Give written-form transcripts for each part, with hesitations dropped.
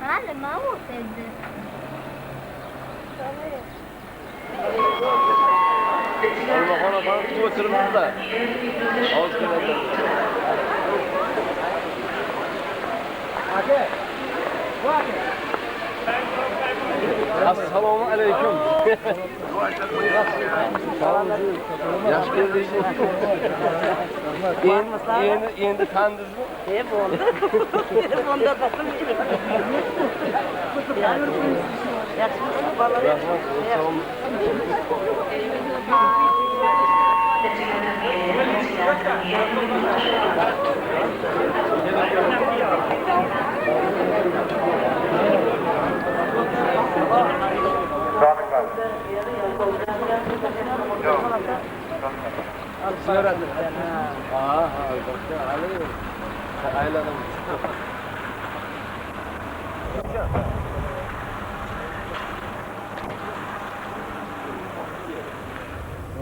Hali mamur dedi. Olmaxona falan tutup otururuz da. Ağız kenarda. Aka. Bu aka. Assalomu alaykum. Yaxshi keldingiz. Endi tandingizmi? Bo'ldi. Telefonda topib. Yaxshimisiz bolalar? Rahmat. Ziyoratni. Ha, albatta. Aylanamiz.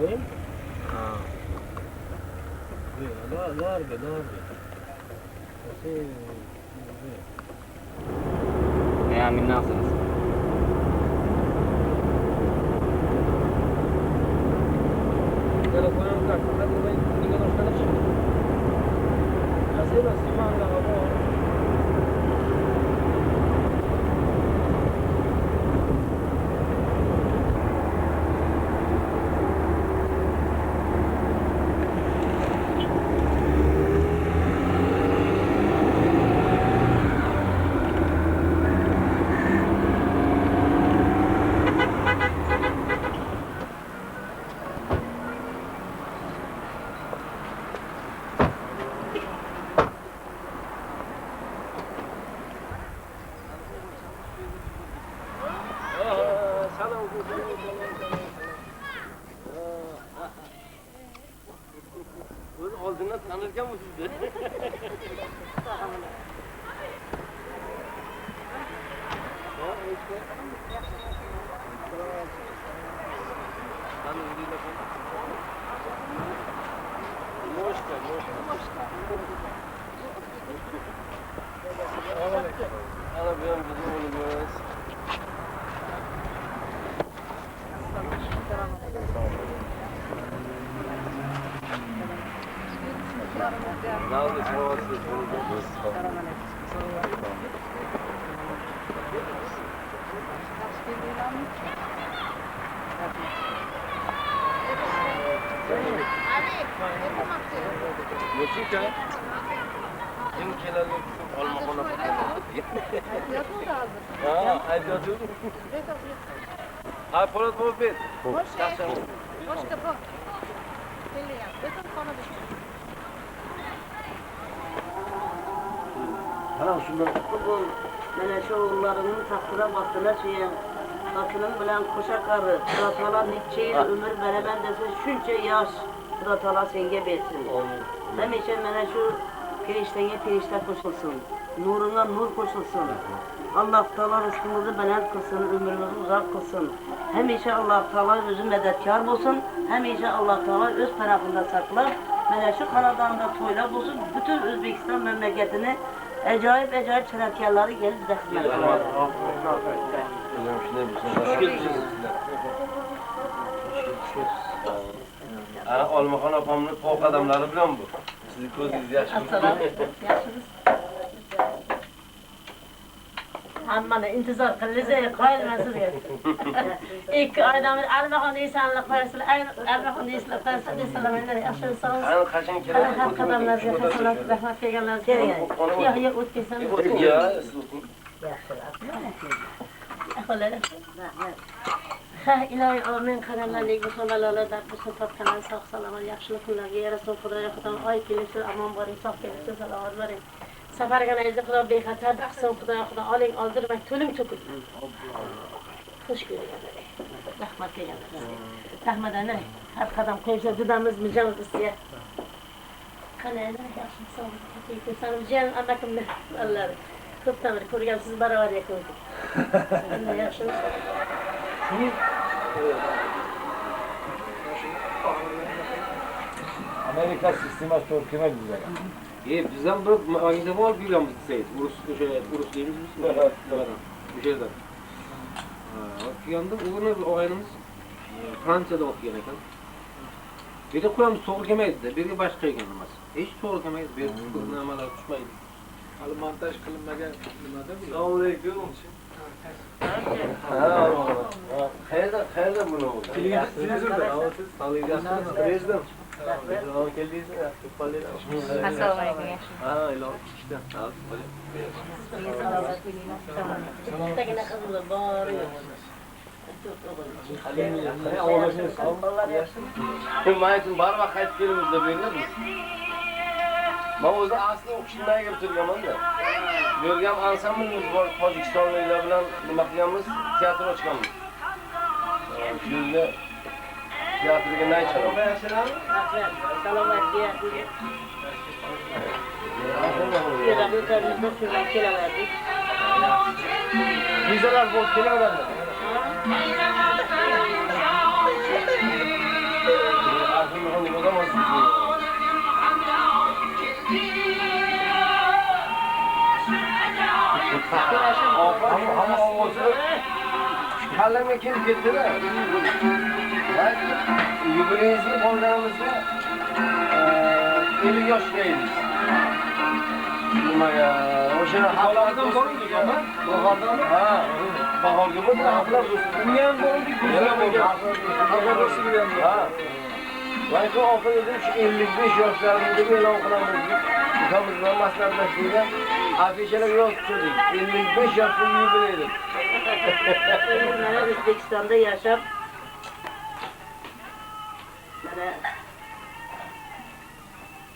Oyun? Larga. Ya minnasınız. Telefonum kartında ben yine başladım şimdi. Hazır mısın? Oldindan tanirkanmi sizni? Moshka. Ana bu ham bizim o'g'limiz. Nalni savotsiz bo'lganmiz. Yo'q-ku. Yeni kelanlar olmaxona Ha, aytdim. Ha, Po'lat Po'lat. Boshqa bor. Kelyapti. Betonxonada. Ana shunda Bugün mana shu o'g'illarining taqdira baxtına suyan. Bakının bilen koşa karı. Fıratala neçe yıl ömür veremem dese şunca yaş Fıratala senge versin. Demişen mana şu piriştene pirişte koşulsun. Nuruna nur koşulsun. Allah Teala rızkımızı belant kılsın, ömrümüzü uzak kılsın. Hemşe Allah Teala özü medetkar olsun. Hemşe Allah Teala öz tarafında saklar. Mana şu kanadanda toyla bulsun. Bütün Özbekistan memleketini acayip çerekkarları gelip bize hizmet eder. Olmaxon opamning to'q odamlari bilan bu. Sizni ko'zingiz yaxshimi? Yaxshimiz. Hammani intizor qilasiz, qoyilman sizga. 2 oydan beri Almaxon esanlik qo'yasizlar, Almaxon esanlik qo'yasizlar, desalar yaxshimisiz? Qani qachon keladi? Har qadamlarga hasanat, rahmat kelganlaringiz kelgan. Yo'q, o'tkazsam. Ha, ilohi amin qadamlarlik bu xonalolardan bu topganan sog' salomat yaxshilik kunlarga yarasin Xudoga xudo oy kelishsi amon boring, sog' kelishsi salomat bo'ling. Safarga nayzi Xudo bexatar qilsin Xudoga xudo oling oldirmang, to'lim to'kil. Xush ko'rganlar. Rahmat kelganlar. Rahmat ana, har qadam qo'ysa dudamiz mijamiz istiya. Qanday yaxshi sog' kelsangiz jan amakimni Alloh ko'pdan beri ko'rgansiz barobar ekansiz. Endi yaxshimi? Amerika sistemasi to'g'ri kelmaydi bizga. Bizden bir magazin var bilgimiz deseydi. Urus değiliz biz. Evet. Bir şeyden. Okuyandım, o ayınımız Fransa'da okuyan ekan. Bir de koyamız soğuk yemeyiz de, biri başka yekenimiz. Hiç soğuk yemeyiz, bir namalar tutmayız. Hali montaj qilinmagan nimada bu? Assalomu alaykum. Qayerda buni oldu? Televizorda. Solingizmi? Prezident. Olib keldingiz? Assalomu alaykum. Ha, ilon ishda. Bittagina qizimiz bor yo'q. Men uchun barvaqt qaytib kelamiz deb berganmiz. Men o'zi asli o'qishimdan kelib turganman-da. Bu yerga ham ansamblimiz bor, Tojikistonliklar bilan nima qilganmiz? Teatr ochganmiz. Shunda teatrga nay chalamiz. Salomat diye. Yerden öterimizde şuradan kelaverdik. Vizalar bol kelaverdi. Aslında nima zamoqsiz. Hamma ovozi kallamga kelib ketdi-da. Yubileyimizni qolganimizda 50 yoshga edik. Nimaga? O'sha haqlardan borindik ama. Bahordanmi? Ha. Bahorga bo'ldi, haqlar bo'lsin. Bunga ham borindik, bizga bo'lgan. Haqlar bo'lsin. Ha. Vayko oxir edim shu 55 yoshlarimizda e'lon qilamiz deb. Ukamiz bilan maslahatlashdik. Afishalar yozib qo'ydik. 55 yoshli yubileydi. Mana O'zbekistonda yashab mana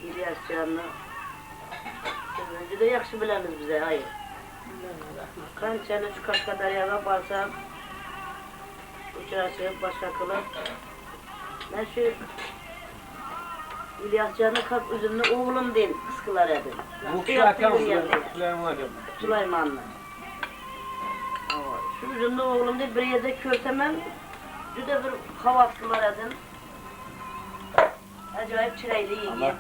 İlyascanni juda yaxshi bilamiz biz ay. Qanchalik shu Qashqadaryoga borsam uchrashib boshqa qilib men shu İlyascanni qilib o'zimni o'g'lim deb his qilar edim. Bu kishi akamiz, Sulaymon aka. Sulaymonni. Shu o'zimni o'g'lim deb bir yerda ko'rsam ham juda bir havas qilar edim. Ajoyib chiroyli yigit.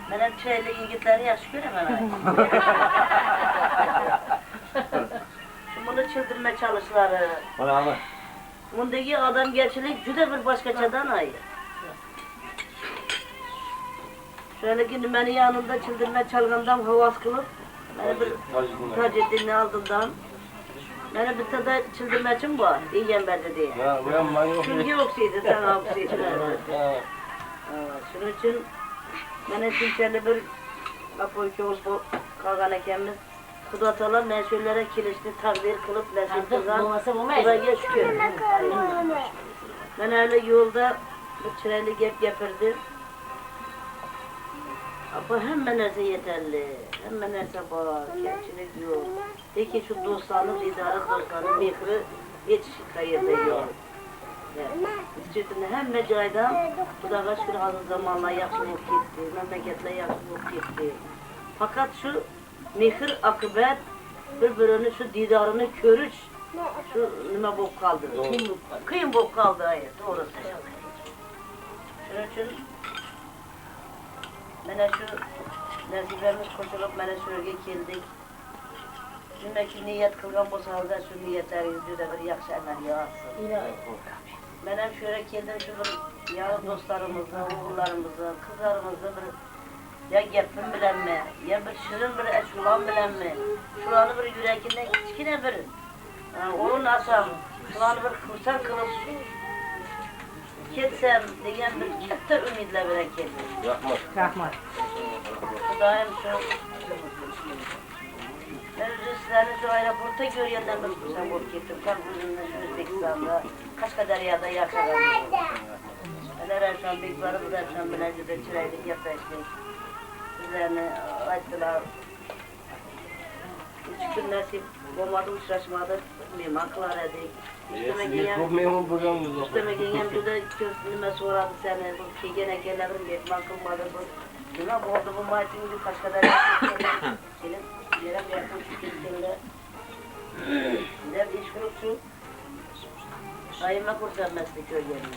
Men ham chiroyli yigitlarni yaxshi ko'raman. Buni childirma chalishlari. Mana. Bundagi odamgarchilik juda bir boshqachadan ayir. Şöyle nimani yanında childirma chalgandan havas qilib, mana bir Tajiddinni oldindan mana bittada childirmachim bor, Egambarda degan. Ha, bu ham menga Shunga o'xshaydi, sana o'xshaydi. Shuning uchun mana shunchalik bir apoycho'l qolgan ekanmiz. Xudo taolo mana shularga kelishni taqdir qilib nasib qilgan. Xudoga shukr. Mana hali yo'lda bir chiroyli gap gapirdi. Ama hamma narsa yeterli, hamma narsa bor, kamchilik yo'q. Lekin shu do'stlarning, liderlik do'stlarning mehri hech qayerda yo'q. Biz hamma joyda Xudoga shukr hozir zamonlar yaxshi bo'lib ketdi, mamlakatlar yaxshi bo'lib ketdi. Faqat shu mehr oqibat bir-birini shu didorini ko'rish shu nima bo'lib qoldi? Qiyin bo'lib qoldi, to'g'risi. Shuning uchun mana shu nasibamiz qo'shilib mana shu yerga keldik. Shunday niyat qilgan bo'lsangiz, shu niyatlaringiz juda bir yaxshi amalga oshsin. Men ham shu yerga keldim, shu bir yavuz do'stlarimizni, o'g'illarimizni, qizlarimizni bir ya gapim bilanmi, ya bir shirin bir ashulon bilanmi, shularni bir yuragidan kichkina bir o'rin olsam, shularni bir xursand qilib ketsam degan bir katta umidlar bilan keldim. Rahmat. Xudoyim shu men sizlarni shu aeroportda ko'rgandan bir xursand bo'lib ketdim. O'zimni shu O'zbekistonda, Qashqadaryoda yashaganman. Ana Ravshanbek bor, Ravshan bilan juda chiroyli gaplashdik. Sizlarni aytdilar. Uch kun nasib bo'lmadi, uchrashmadik, mehmon qilar edik. Ko'p mehmon bo'lganmiz. Istamagan ham juda ko'p nima so'radi seni, bu kelgan ekanlar mehmon qilmadi bu. Nima bo'ldi bu maytingi Qashqadaryoga kelib, yeram yaqin ketganlar. Deb ish qilib shu ayma ko'rsatmaslik ko'rganman.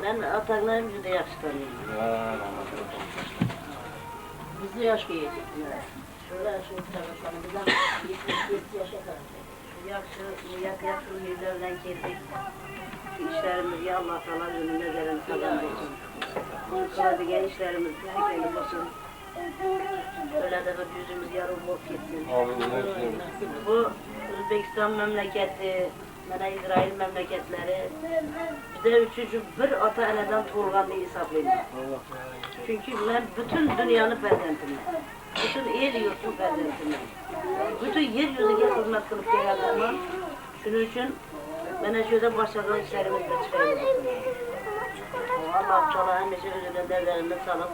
Men otanglarni juda yaxshi taniyman. Biz de yaşlı yedik. Şöyle şu taraflarını bizden 70 yaşa kadar. Yakşı yüzlerden geldik. İşlerimizi Allah Teala önünde verin kazandı olsun. Sonra diğer işlerimiz güzel olsun. Öyle de bir yüzümüz yarım bok gitsin. Bu Özbekistan memleketi, bana İsrail memleketleri bize üçüncü bir ata eleden tuğulganlığı hesaplayın. Çünkü ben bütün dünyanın ferdentim. Bütün el yurtun ferdentim. Bütün yeryüzüne hizmet kılıp geldim. Şunun için bana şöyle başladığı işlerimizde çıkayım. Allah Teala hemşe özüne devlerini salıp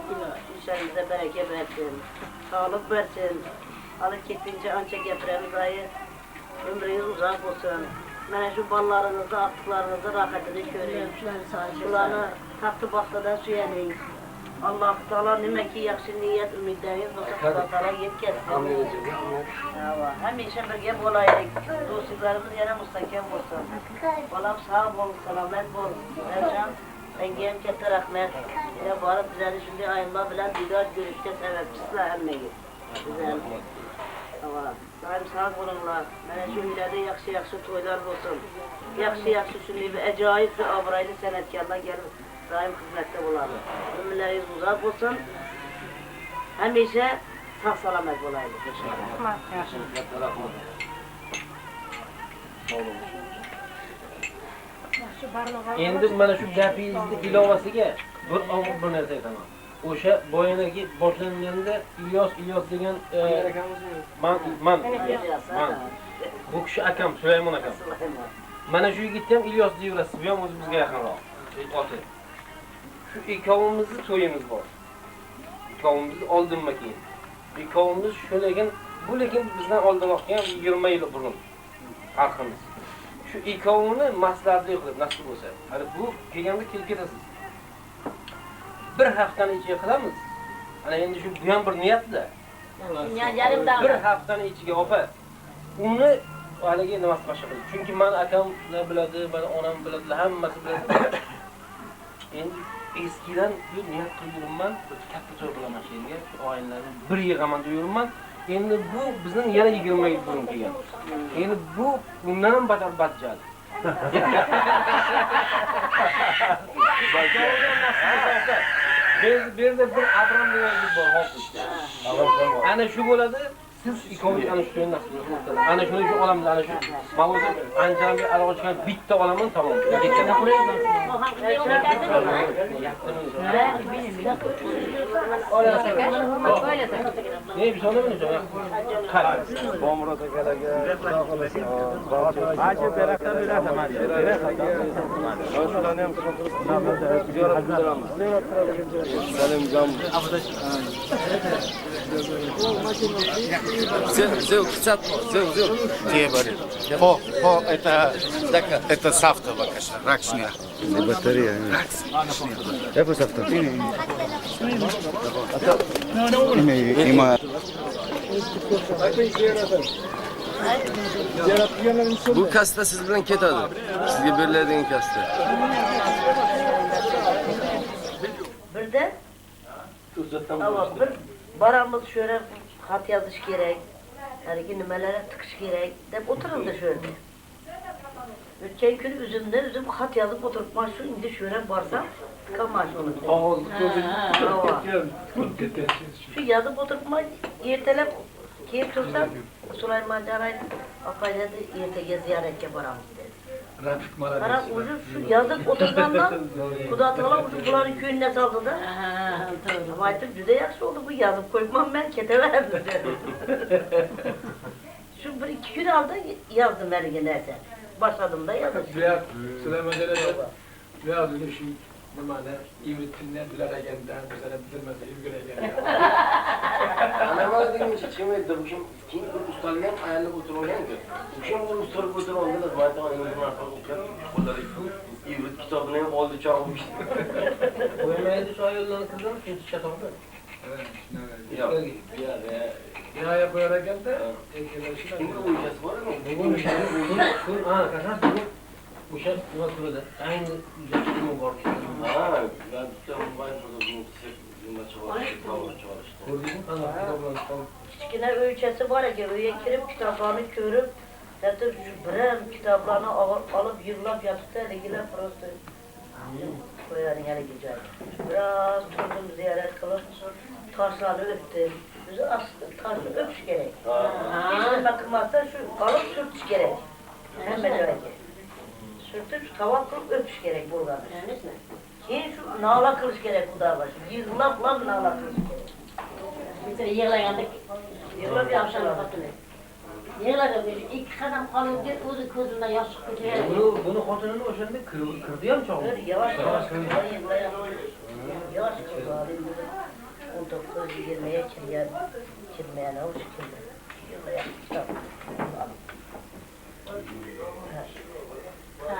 işlerimize bereket versin. Sağlık versin. Alıp gittiğince ancak yapırımız ayı ömrünüz uzak olsun. Bana şu ballarınızı, attıklarınızı rahatını görün. Şularını taktı baktadan süyenin. Allah Teala nime ki yakşı niyet ümidleriniz olsa Allah Teala yetketsin. Hemşe birge olaydık. Dostluklarımız yine müstakem olsun. Balam sağ ol, selamet ol. Ercan, engem kette rahmet. Yine varıp bizleri şimdi ayınma bilen didar görüşte sebepçisiyle emmeyi. Güzel. Daim sağ olunlar. Bana şu millerde yakşı toylar olsun. Yakşı şimdi bir acayip bir avraylı senetkarlar gelip daim hizmette bulalım. Ömürleriniz uzak olsun. Hemşe sağ salamet olaydı. Endi mana shu gapingizni ilovasiga bir og'ir bir narsa aytaman. O'sha boyagi boshlanganda İlyos degan man bu kishi akam Sulaymon akam. Mana shu yigitni ham İlyos deyverasiz, bu ham o'zi bizga yaqinroq. Oti. Shu ikkovimizni to'yimiz bor. Ikkovimiz oldinma keyin. Ikkovimiz shu lekin bizdan oldinroq kelgan 20 yil burun farqimiz. Şu ikkovini maslahatli qilib nasib bo'lsa, hali bu kelganda kelib ketasiz. Bir haftani ichiga qilamiz. Ana endi shu bu ham bir niyatda. Bir haftani ichiga opa. Uni haligi nimasi boshqa qildi. Chunki meni akamlar biladi, meni onam biladi, hammasi biladi. Endi eskidan shu niyat qilib yuribman, katta to'y qilaman shu yerga, shu oyinlarni bir yig'aman deb yuribman. Endi bu bizning yana 20 yil burun kelgan. Endi bu bundan ham badjal. Bizda bir Abram degan yigit bor, hofiz. Ana shu bo'ladi. Siz ikkovingiz ana shu to'yni nasib qilasiz. Ana shuni shu olamda, ana shu mavzu anjamga alaqachigan bitta olaman, tamom. Ne bir sonra mı hocam? Hayır. Bomrot akalarga xudo xolasa. Hacı beraklar beradi mana. Shularni ham ziyorat qildiramiz. Salimjon. Зыл, это сафта, бакаша, ракшня. Батарея. Yapı saftı. İma. Bu kasta siz bilan ketadi. Sizga beriladigan kasta. Bir de ama bir baramız şöyle hat yazış gerek, yani nimelere tıkış gerek deyip otururdu şöyle. Geçen gün üzüm hat yazıp oturup şu indi şöyle barsam tıkanmaz onu. Şu yazıp oturup ertelep keyif tutsam Süleyman Canay apayla da ertege ziyaret yaparam dedi. Kara ucu şu yazıp oturduğundan Kuda Teala ucu bunların köyüne saldı da. Ama artık cüde yakşı oldu bu yazıp koymam ben keteverem dedi. Şu bir iki gün aldı yazdım beni nerede. Başladım da yazdım. Süleyman Canay biraz öyle şey namane İvrit'inle dilere geldi. Mesela bilmezse İvrit'e geldi. Anamaz dedim ki çıkmaydı bu şimdi kim bu ustalığın ayarlı oturuyorlar ki. Bu şimdi bu ustalık oturuyorlar da zaten aynı marka okuyor. Onları İvrit kitabını hem oldu çalmış. Koymaydı şu ayarlarını kızım çünkü çataldı. Evet. Ya yapıya geldi. Şimdi bu işesi var mı? Bu işesi bu kanka bu şey nasıl böyle? Aynı yaşlı mı var? Ha, ben tutamam var burada bu Ko'rdingmi qanaqa kitoblar qoldi? Kichkina o'ychasi bor ekan, uyga kirib kitoblarni ko'rib, hatto biram kitoblarni olib yig'lab yotibdi, haligilar просто qo'yaring haligi joyga. Biroz turdim, ziyorat qilib, toshlarni o'pdim. Bizni asli toshni o'pish kerak. Hech nima qilmasdan shu olib surtish kerak. Hamma joyga. Surtib, tavoq qilib o'pish kerak bo'lgani. Keyin shu nola qilish kerak xudoga. Yig'lab nola qilish kerak. Mesela yig'laganda Yig'lab yaxshilar. yig'laganda ikki qadam qolib o'zi ko'zimdan yosh chiqib ketaveradi. Buni xotinini o'shanda kirdi ham chog'i. Yavaş yavaş yavaş 19-20'ye kirmeyen o şekilde.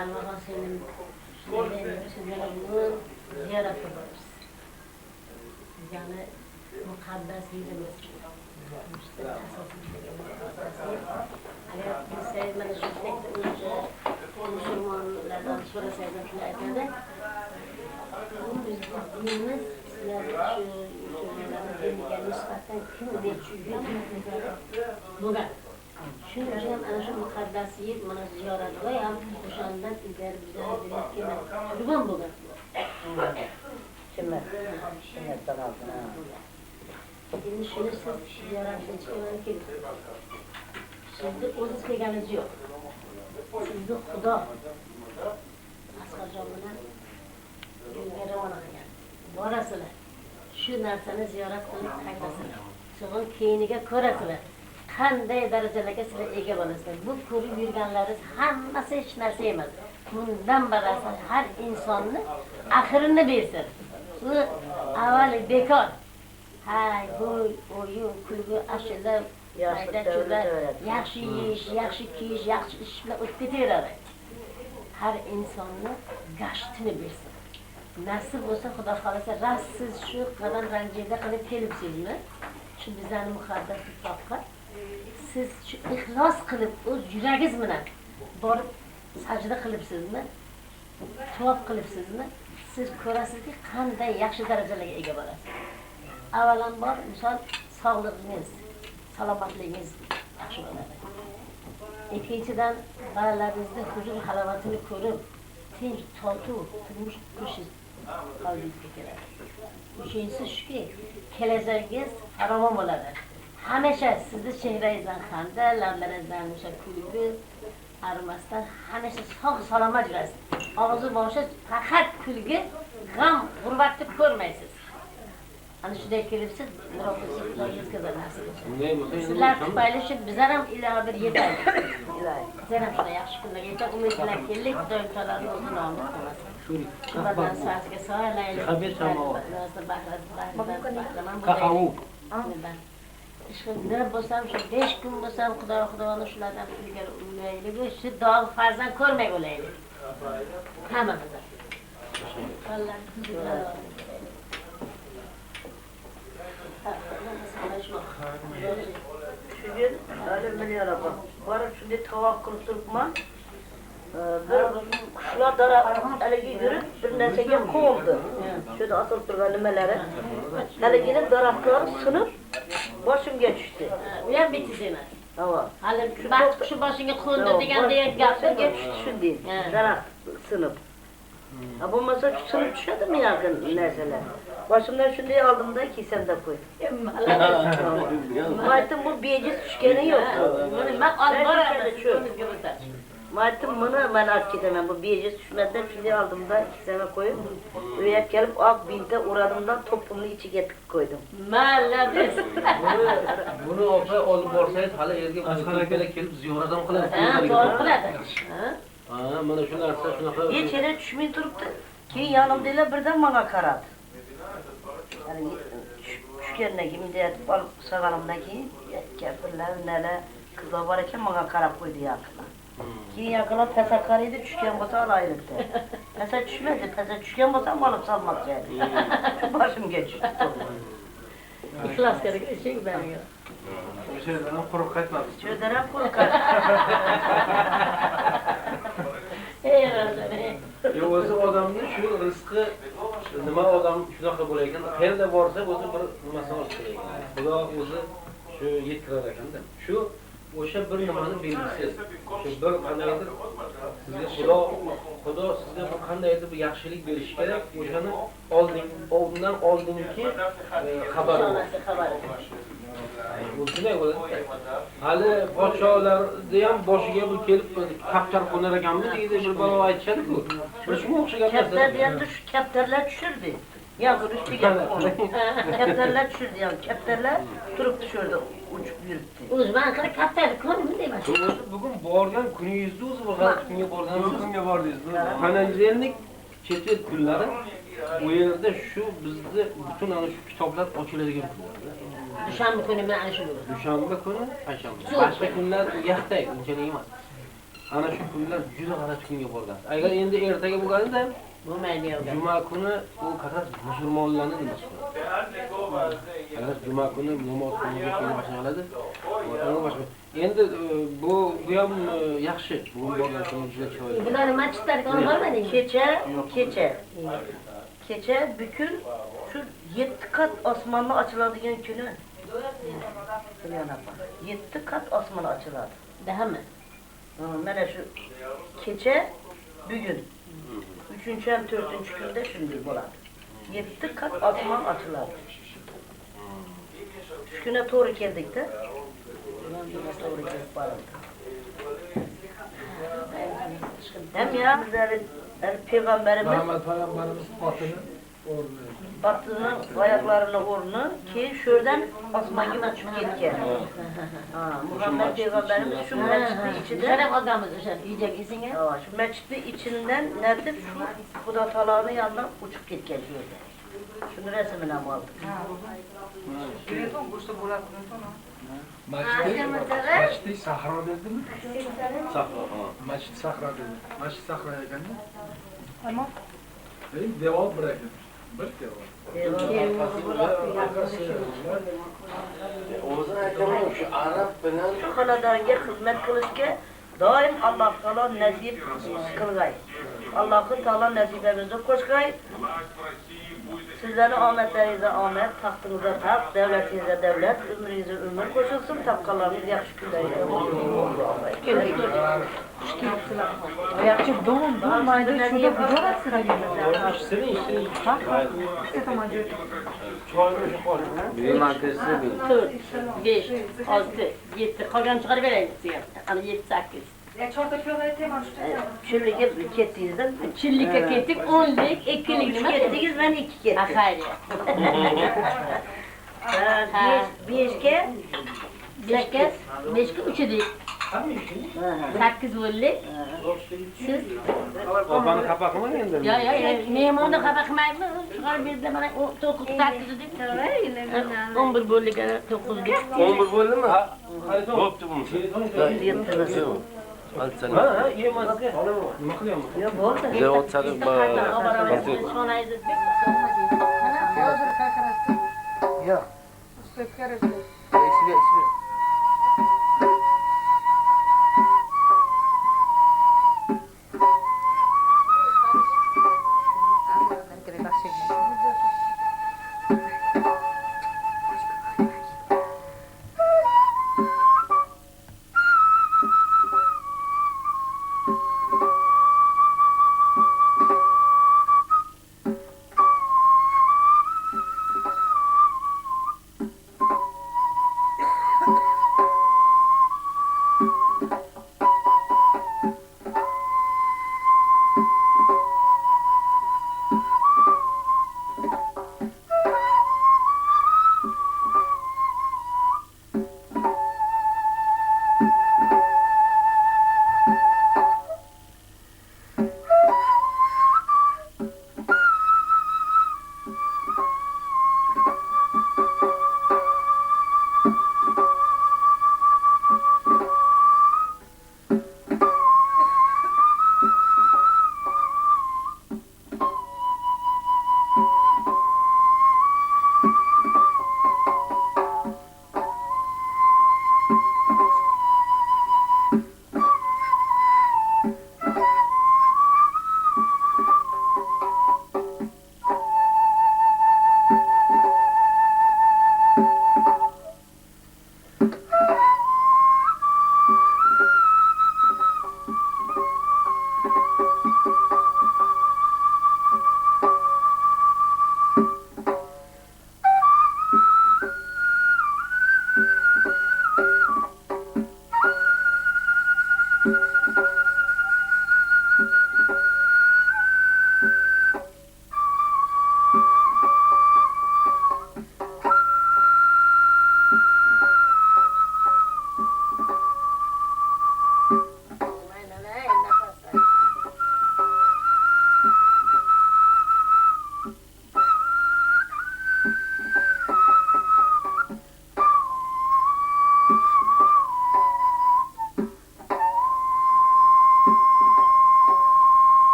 Allah'ın senin sizlere ziyaret ederiz. Yani mukaddes yerimiz. İşte eğer biz sevmeni şu şekilde önce Müslümanlardan sorasaydım şunu ayetmede biz dinimiz sizler şu sözlerden dinligen nisbatten kim diye çünkü bugün Şunu hocam ana şu mukaddesiyet bana ziyaret koyam o'shandan ilgari bizlar bilib kelmadi. Bugun bugün. Kimler? Kimler tarafına? Endi shuni siz ziyorat qilishga kelib. Sizni o'ziz kelganingiz yo'q. Sizni Xudo Asqarjon bilan yo'lga ravona qilgan. Borasizlar. Shu narsani ziyorat qilib qaytasizlar. So'ng keyiniga ko'rasizlar. Qanday darajalarga sizlar ega bo'lasizlar. Bu ko'rib yurganlaringiz hammasi hech narsa emas. Bundan barasa har insonni axirini bersin. Bu avvali bekor. Hay, bu o'yin, kulgu, ashula, yaxshi yeyish, yaxshi kiyish, yaxshi ish bilan o'tib ketaveradi. Har insonni gashtini bersin. Nasib bo'lsa, Xudo xolasa, siz shu qadam ranjida qilib kelibsizmi? Shu bizlarning muqaddas kitobga siz shu ixlos qilib o'z yuragingiz bilan borib sajda qilibsizmi? Tavob qilibsizmi? Siz ko'rasizki, qanday yaxshi darajalarga ega bo'lasiz. Avvalambor, misol sog'lig'ingiz, salomatligingiz yaxshi bo'ladi. Ikkinchidan, bolalaringizni huzur halovatini ko'rib, tinch, totuv turmush qurishingiz qalbingizga keladi. Uchinchisi shuki, kelajagingiz farovon bo'ladi. Hamisha sizni chehrangizdan xanda, lablaringizdan o'sha kulgi arimasdan hamisha sog' salomat yurasiz. Og'zi boshi faqat kulgi, g'am, g'urbatni ko'rmaysiz. Ana shunday kelibsiz, murofiqlaringiz nasib etsin. Sizlar tufayli shu bizlar ham ilohi bir yetaylik. Bizlar ham shunday yaxshi kunlarga yetib umid bilan keldik. Xudoy taoloning o'zi nomi qilmasin. Shu badan soatiga so'raylik. Xabir shamoat. Qahvu. Ishqim bo'lsam, shu 5 kun bo'lsam, Xudoni shulardan ilgari o'ylaylik, shu dog' farzand ko'rmay o'laylik. Hammamiz. Şu gün öyle milyara bak. Varıp şimdi tavak kılıp durma. Bir kuşlar dara elegi yürüp bir nesege kovuldu. Şöyle asılıp durgan nimelere. Eleginin darakları sınıp başımga düştü. Uyan bitisini. Tamam. Hali şu başına kondu degan deyek başımga düştü şu değil. Darak sınıp. Ha bu masa sınıp düşüyordu mu yakın neseler? Başımdan şunday aldım da kisemde koydum. Maytım bu biyeciz düşkeni yok. Maytım bunu ben at gidemem. Bu biyeciz düşmeden şunday aldım da kiseme koyup üyep gelip ak binte uğradım da toplumlu içi getirip koydum. Malades. Buni olib borsangiz hali yerga Asqarga kelib ziyorat ham qilasiz. Ha, to'g'ri qiladi. Ha, mana shu narsa shunaqa. Hiç yere düşmey turuptu. Keyin yanımdayla birden bana karadı. Yani düşkenine kimi de yatıp alıp sağanımdan keyin kefirler, neler, kızlar var iken bana karab koydu yakına. Keyin yakına pesa karıydı, düşken olsa alaylıktı. Pesa düşmedi, pesa düşken olsa alıp salmak yani. Başım geçti. İxlas kerak şey ben ya. Bu şeyden ham quruq qaytmabsiz. Çöderem korkar. O'zi odamni shu rizqi nima odam shunaqa uzoqqa bo'layotgan, qayerda borsa o'zi bir nimasini olib kelayotgan. Xudo o'zi shu yetkirar ekanda. Shu o'sha bir nimani belgisi. Shu bir qandaydir sizga Xudo sizga bir qandaydir bir yaxshilik berishi kerak. O'shani oldindan oldingi xabar. Bu shunday bo'ladi. Hali podshohlarni ham boshiga bu kelib kaptar qo'nar ekanmi deydi, bir balo aytishadi-ku. Shunga o'xshagan narsa. Kaptar endi shu kaptarlar tushirdi. Yozib ustiga. Kaptarlar tushirdi, yani kaptarlar turib tushirdi, uchib yuribdi. Uzman qilib kaptani ko'rdim deyman. Bugun borgan kuningizda o'zi bir g'alati kunga borgansiz. Kunga bordingiz. Panajdenlik chet el kunlari bu yerda shu bizni butun ana shu kitoblar ochiladigan kunlar. Dushanba kuni men ana shu Dushanba kuni, payshanba. Boshqa kunlar yaxtay, unchalik emas. Ana shu kunlar juda g'alati kunga borgan. Agar endi ertaga bo'lganda bo'lmaydi. juma kuni u faqat musulmonlarning nimasi. Agar juma kuni namoz o'qiishga kela boshladi, endi bu ham yaxshi. Bugun borgan kun juda chiroyli. Bularni masjidlarga olib bormadingmi? Kecha bukun şu 7 kat osmonni ochiladigan kuni. Bilgan apa. 7 kat osmon ochiladi. Dahmi? Mana shu kecha bugun 3-chi ham 4-chi kunda shunday bo'ladi. 7 kat osmon ochiladi. Shu kuni to'g'ri keldik-da. To'g'ri kelib bordik. Hem ya bizlerin Peygamberimiz Muhammed Peygamberimiz batının ayaklarını ornu ki şuradan osmonga tushib ketgan. Muhammed Peygamberimiz şu mescidin içinde Sharaf odamiz o'sha yeyecek esinga. Şu mescidin içinden netip şu Xudo taoloning yanından uçup ketgan yerda. Shuni rasmini ham oldik. Masjid Sahro dedimi? Sahro. Masjid Sahro dedi. Masjid Sahro ekanda. Ama devor bir ekan. Bir devor. O'zini aytaman shu arab bilan Şu xonadonga xizmat qilishga doim Alloh taolo nasib qilg'ay. Alloh taolo nasibamizni qo'shg'ay. Sizlerin omadlarinizə omad, taxtınıza taxt, devletinizə devlet, ömrünüzə ömür qoşulsun, tapqalarınız yaxşı günlərə. Yaxshi dom mayda shunda bujora siragan. İşsini. Это мое. Bir markası bir. 4, 5, 6, 7. Qolgan chiqarib beraylik sizga. Ana 7, 8. Я чорта piyoda aytaman shu. Şöyle ketdingizden, Chillikka ketdik, 10lik, 2lik nima ketdingiz, ben 2 ketdim. Xayr. 5'ke 5ga 3 edik. 8 bo'ldik. Siz Opani xafa qilmang endi. yo, mehmonni xafa qilmaymi? Chiqarib berdi mana 9, 8 edik. 11 bo'ldik, 9 ga. 11 bo'ldimi? Xaridor. Bo'pti bu. Ha, yemazga. Nima qilyapmiz? Ya bo'ldi. Zavod sari Shonaysiz. Hozir qakrasdi. Yo'q. Ustob kerak. Esiga.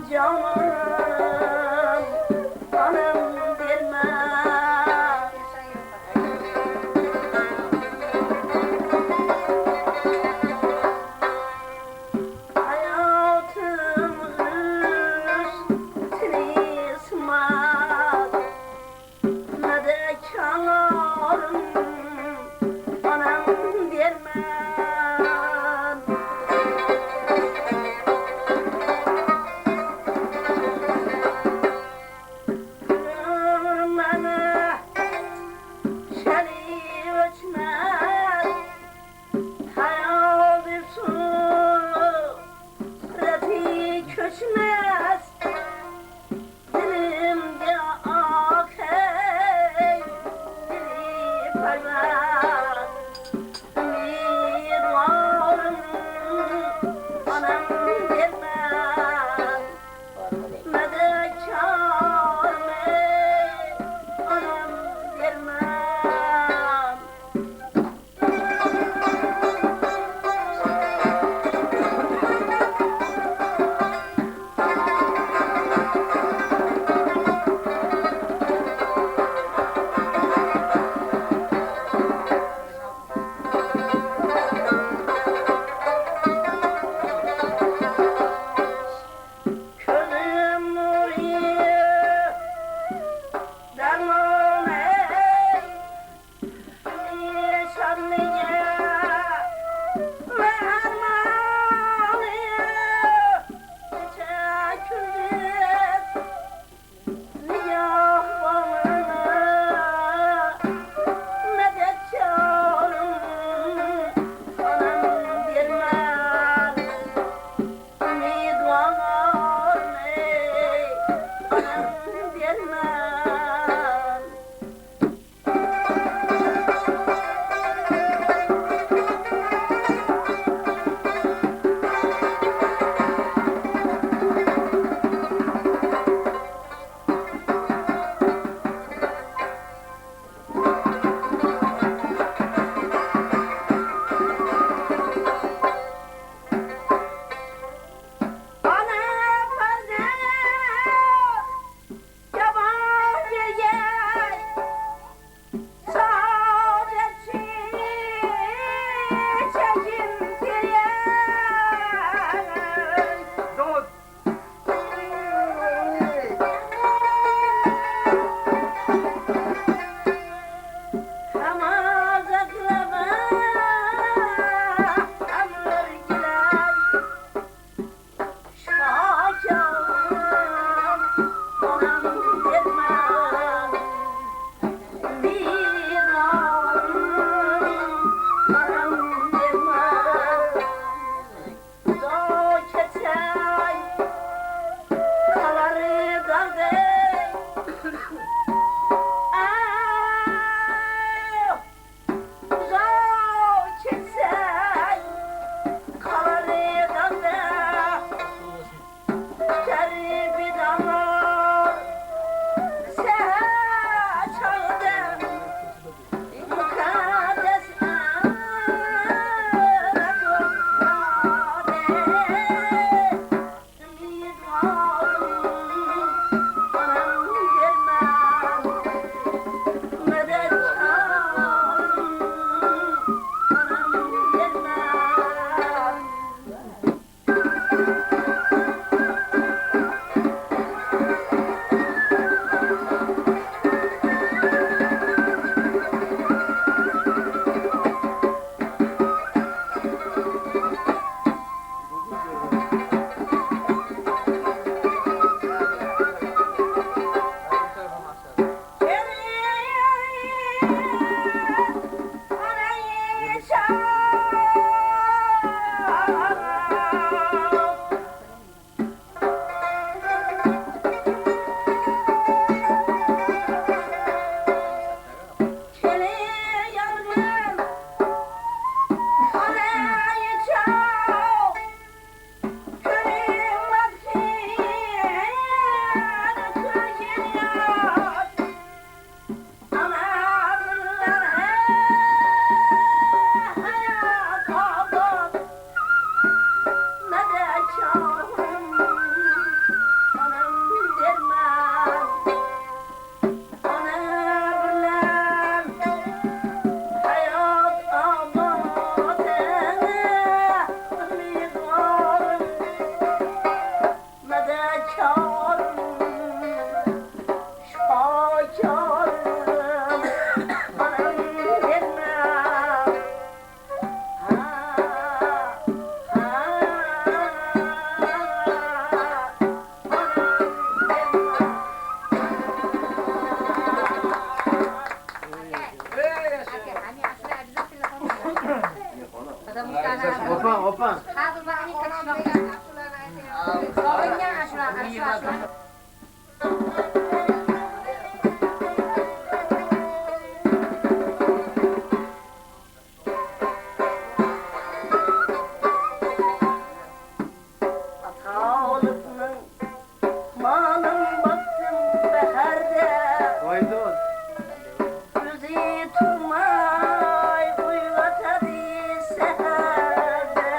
canım, anam verme. Hayatım üstüne ısmaz, ne de kanarım, anam verme. Mene şeri öçmez, hayal bir sureti köçmez. Dilimde akey, dili parmaz. Ümid varım, anam vermez. Medekar mey, anam vermez. Kızım oraya derman ey, şanlıya mermanıya teşekkür niyah balına medet çağırın, anam vermez. Ümid var ey, anam vermez. Anam Soğuyunca aşıla. Ata olup malım baktım beherde. Yüzü turmay uygatadı seherde.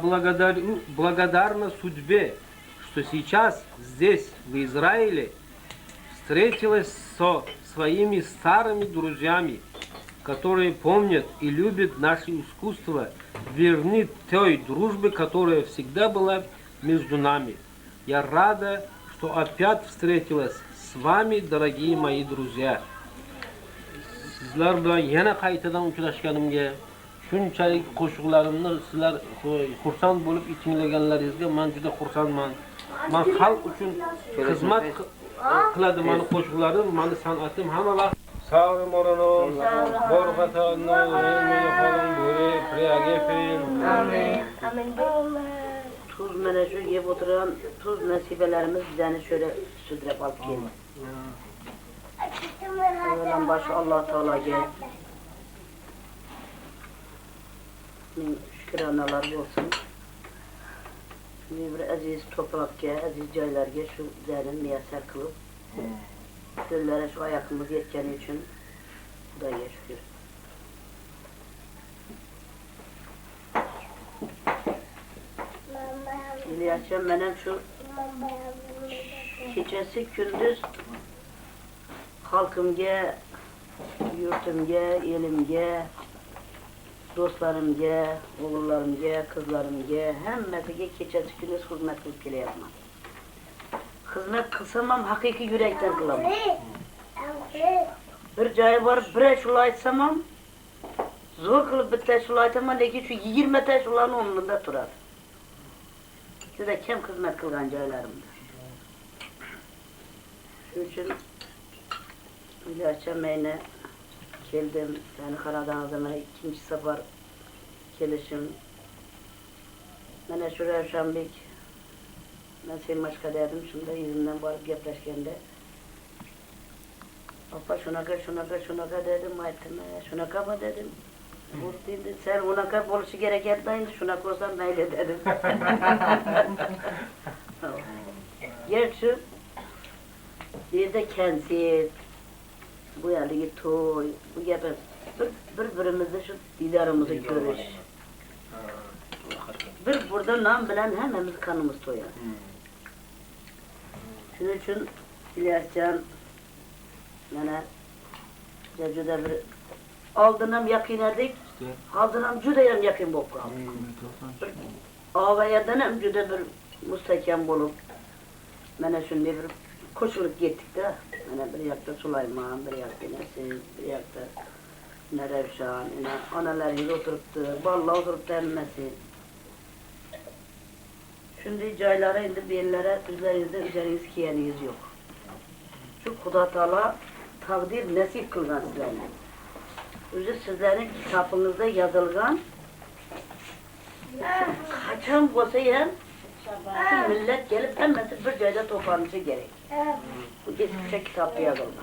благодарна судьбе, что сейчас здесь, в Израиле, встретилась со своими старыми друзьями, которые помнят и любят наше искусство, верны той дружбе, которая всегда была между нами. Я рада, что опять встретилась с вами, дорогие мои друзья. Sizlar bilan yana qaytadan uchrashganimga, shunchalik qo'shiqlarimni sizlar xursand bo'lib tinglaganlaringizga men juda xursandman. Men xalq uchun xizmat qiladi meni qo'shiqlarim, meni san'atim hamma vaqt. Sağ moranom, borg'atanno, meni xolim bo'ri, priyagefin. Amin. Tuz mana shu yeb o'tirgan tuz nasibalarimiz bizani şöyle sudrab olib keldi. Avvalan başı Allah Teala'ga şükranalar olsun. Bir aziz toprakka, aziz joylarga shu bizani muyassar qilib, sizlere şu ayakımız yetkeni için Xudoga şükür. İlyas'cığım benim şu keçesi gündüz halkımga, yurtimga, elimga, do'stlarimga, o'g'illarimga, qizlarimga, hammasiga kechasi kunduz xizmat qilib kelyapman. Xizmat qilsam ham haqiqiy yurakdan qilaman. Bir joyi bor, bir ashula aytsam ham zo'r qilib bitta ashula aytaman, lekin shu 20 ta ashulani o'rnida turadi. Juda kam xizmat qilgan joylarimda. Shuning uchun İlyas'cığım meyne keldim, seni Karadağ'da mana ikinci safar kelişim. Mana şu Ravshanbek, ben sen başka derdim, şunda yüzümden varıp gaplashganda. Apa shunaqa dedim, aytdim, shunaqa mı dedim. Bu dedi, sen unaqa bo'lishi kerak edi, endi shunaqa bo'lsam mayli dedim. Gerçi bizde konsert, bu yerdeki toy, bu gibi birbirimizde şu didarımızı görüş. Bir burada nam bilen hemimiz kanımız toyar. Şunun için İlyas'can yani juda bir oldinam yakin edik, oldinam judayam yakin bo'lib qoldik. Avayadan ham juda bir mustahkam bo'lib, mana shunday bir qo'shilib ketdik-da. Mana bir yoqda Sulayman, bir yoqda siz, bir yoqda Ravshan, onalaringiz o'tiribdi, bolalar o'tiribdi hammasi. Shunday joylari endi bu yerlari o'zlaringiz kelganingiz yo'q. Shu Xudo taolo taqdir nasib qilgan sizlarga. O'zi sizlarning kitobingizda yozilgan qachon bo'lsa ham shu millat kelib hammasi bir joyda to'planishi kerak. Bu eski kitapta yazıldı.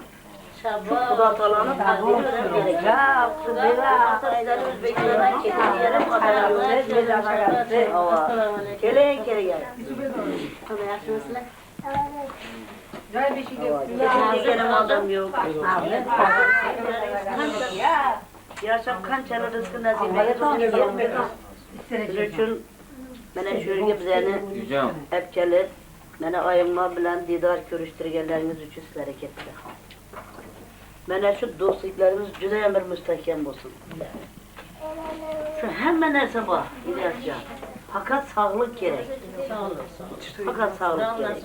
Xudo taoloning taqdiri bilan beracak. Sizlar O'zbekistondan ketib yarim keling. Yaxshimisizlar? Joy beshiga odam yo'q. Yashab qanchalar rizqi nasib etdi. Shuning uchun mana shu yerga bizlarni olib kelib, mana oyimma bilan didor ko'rishtirganlaringiz uchun sizlarga katta rahmat. Mana shu do'stliklarimiz juda ham bir mustahkam bo'lsin. Shu hamma narsa bor, İlyas'cığım. Fakat sağlık gerek. Fakat sağlık gerek.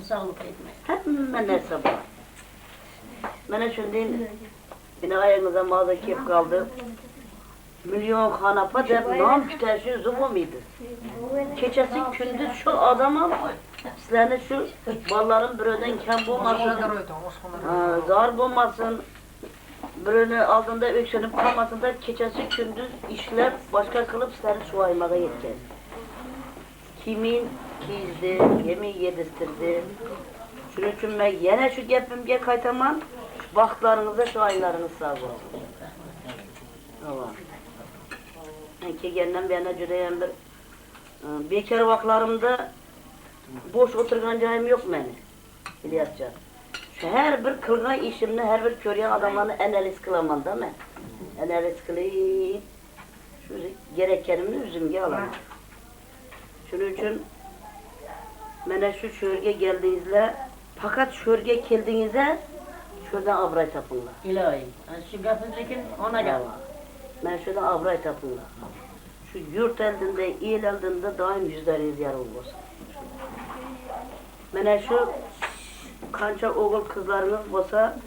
Hamma narsa bor. Mana shunday meni oyimizdan ma'zur kelib qoldi. Milyon xonapa deb nom kutashi zulmiydi. Kechasi kunduz shu odam ham sizlarni shu bolalarim birodan kam bo'lmasin, zor bo'lmasin, birini oldinda o'ksinib qolmasin deb kechasi kunduz ishlab boshqa qilib sizlarni shu oymaga yetkazdi. Kimin kiydi, yemek yedirtirdi. Shuning uchun men yana shu gapimga qaytaman. Vaqtlaringizda shu oylariniz sog' bo'lsin. Ben kelgandan beri judayam bir bekar vaqtlarimda boş oturgan joyim yo'q meni. İlyas'cığım. Şu her bir qilgan ishimni, her bir ko'rgan odamlarni analiz qilaman-da men. Analiz qilib, shu gerekkenimni o'zimga olaman. Şunun için mana şu şörge geldiğinizde fakat şörge keldiğinizde şuradan avray tapınlar. İlahi. Şu gapı lekin ona gap. Ben şuradan avray tapınlar. Şu yurt eldinde, il eldinde daim yüzleriniz yarım olsun. Mana şu kança oğul kızlarınız olsa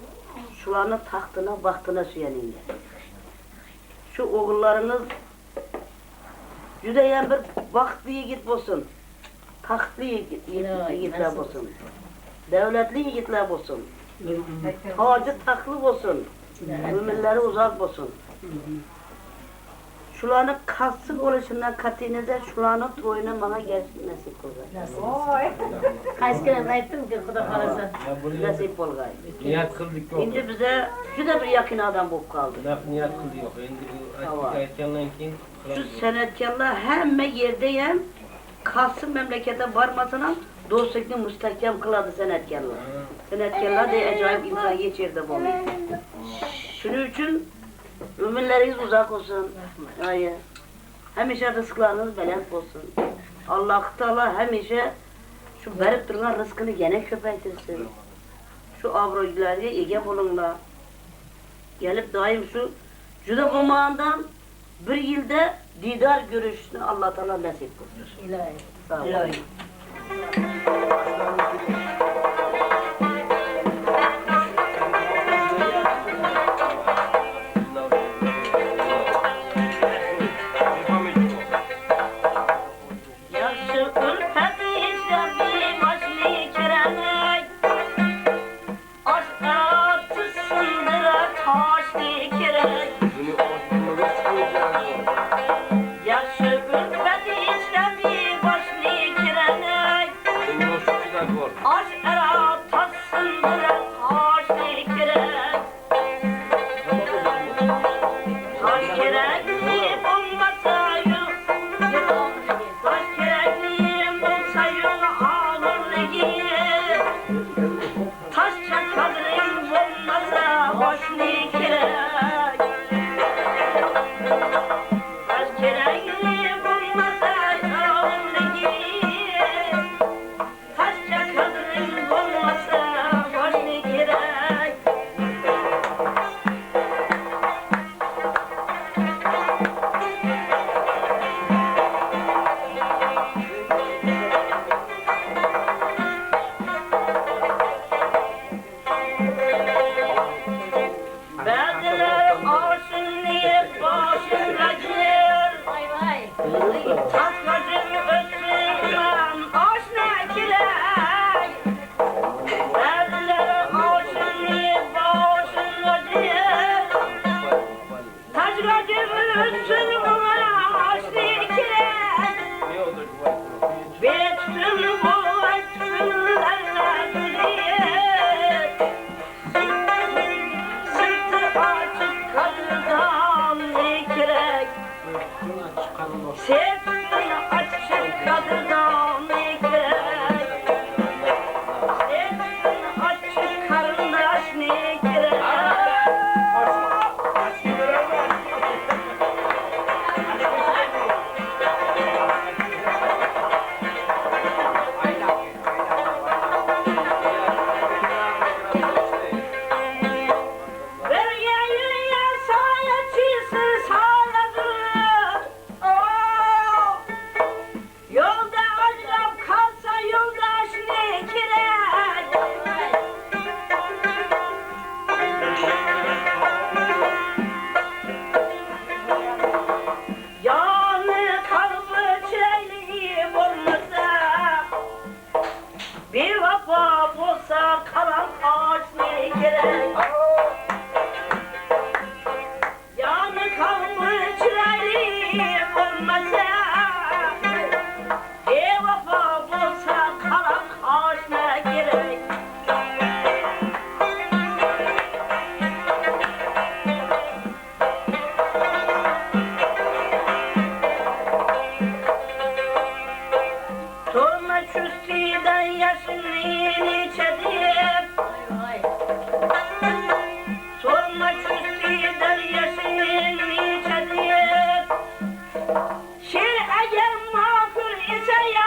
şularının tahtına, bahtına süyeninde. Şu oğullarınız Yüdeyen bir vakti yigit olsun. Tahtlı yigitler olsun. Devletli yigitler olsun. Tacı taklı olsun. Ömürleri uzak olsun. Şularının katsız oluşundan katinize şularının toyunu bana gelsin nasip olacak. Kaç kere aytdım ki Xudo xolasa. Nasip olacak. Niyat kıldık yok. Şimdi bize juda bir yakın adam bulup kaldı. Niyat kıldı yok. Endi bu aytgandan keyin Şu sanatkarlar hemme yerdeyem kalsın memlekete varmasına dostlukni müstahkem kıladı sanatkarlar. Sanatkarlar da acayip insan geçirdi bunu. Şunun için ömürleriniz uzak olsun. Hayır. Hemşe rızıklarınız belant olsun. Allah Teala hemşe şu verip duran rızkını gene köpeytirsin. Şu avroylarga ege bulunlar. Gelip daim şu juda bulmağından bir yılda didar görüşünü Allah Teala nasip kılsın. İlahi. Sağ olun. İlahi. Şey eğer makul ise ya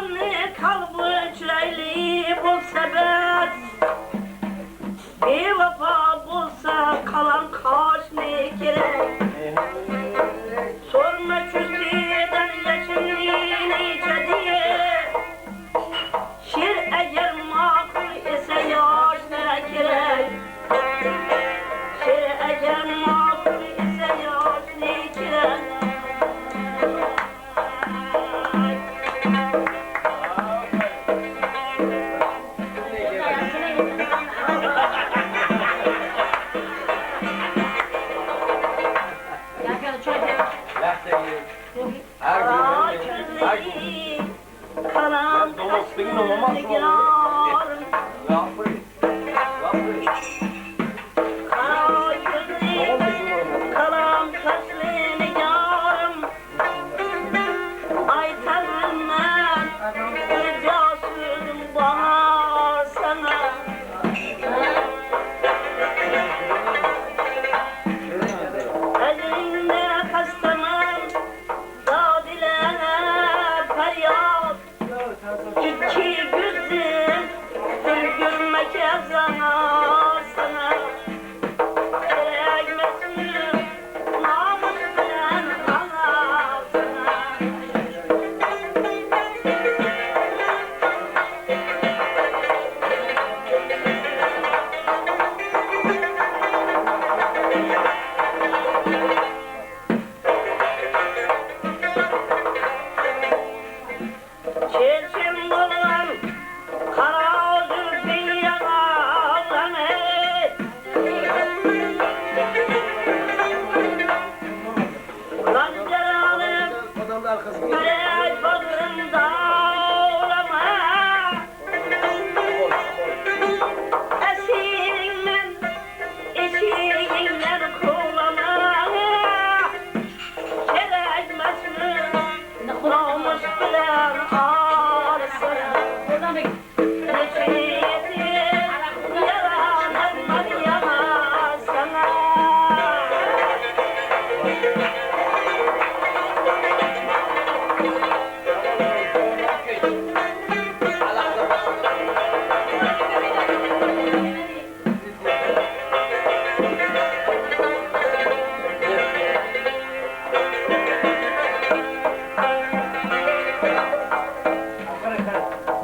Canlı kalbi çileyli bulsa bet, bir vefa bulsa kalan kaç ne gerek. Sorma küstüden geçimliğini içe diye, şir eğer makul ise yaş ne gerek. Şir eğer makul ise yaş ne gerek. Kalan kaşını yarım, kara gözlü kalan kaşını yarım. Ay tanrımdan ricasım var sana. Elinde kastamın dadiler feryat, İki gözüm gülmek yazana sana. Gerekmesin namus bilen ana sana. Çelçim olan kara zülfün yanağını, Lancaranı yürek bağrımda oğlama. Esirimden kovlama. Gerekmez mi namus bilen ağrısına. Nefretim yalanlar yana sana.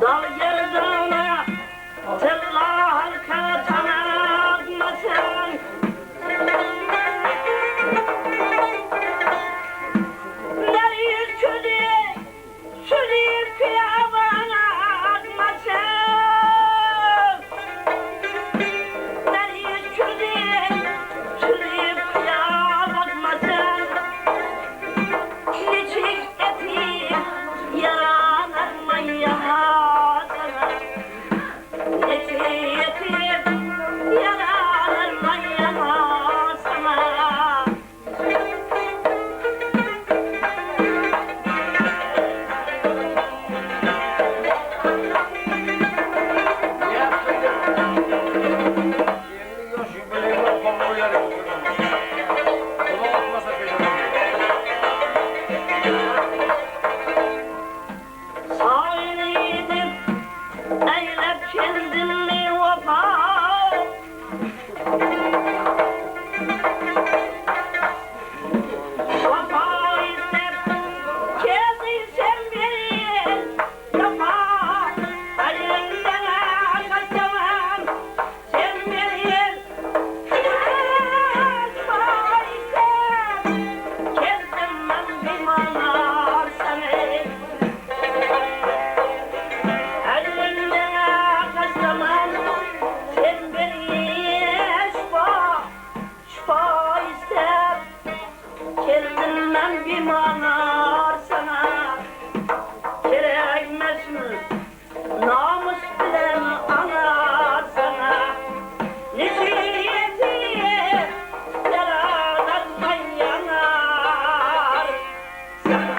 Dal gerdana tella halka tanatmasın. Nereye sürüp kıyamana atmasın. Nereye sürüp kıyamana atmasın. Niçin etim yaranır yana sana. Niçin etim yaranır yana sana. Sağlıydım eylep kendimi vefa. Vefa istep kendiysen bir defa. Elinden kaçamam sen benim. Vefa istep kendimden bir manar seni. Elinden kaçamam sen beni şifa ister. Kendimden bir manar sana. Gerekmez mi namus bilen ana sana. Nefreti yaradan yanar sana.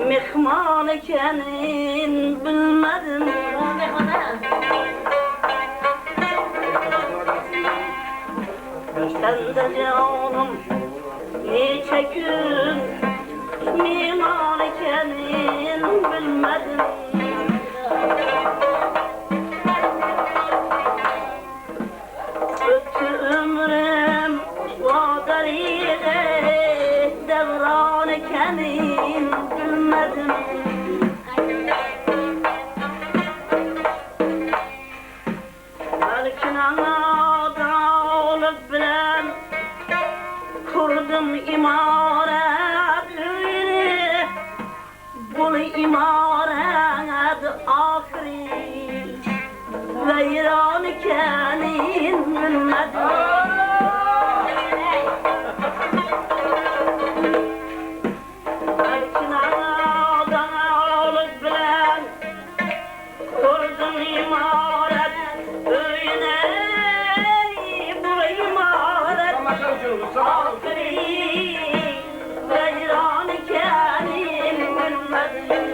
Mehman ikenin bilmedim. Ben işte Ben de canım nice gün mimar kendin bilmedim. Öttü ömrüm o dariye devran kendin bilmedim. Belki adalet bilen kurdum imaret öyni, bu imaret ahiri veyran kenin bilmedim. Belki adalet bilen kurdum imaret öyni, bu imaret ahiri veyran kenin bilmedim.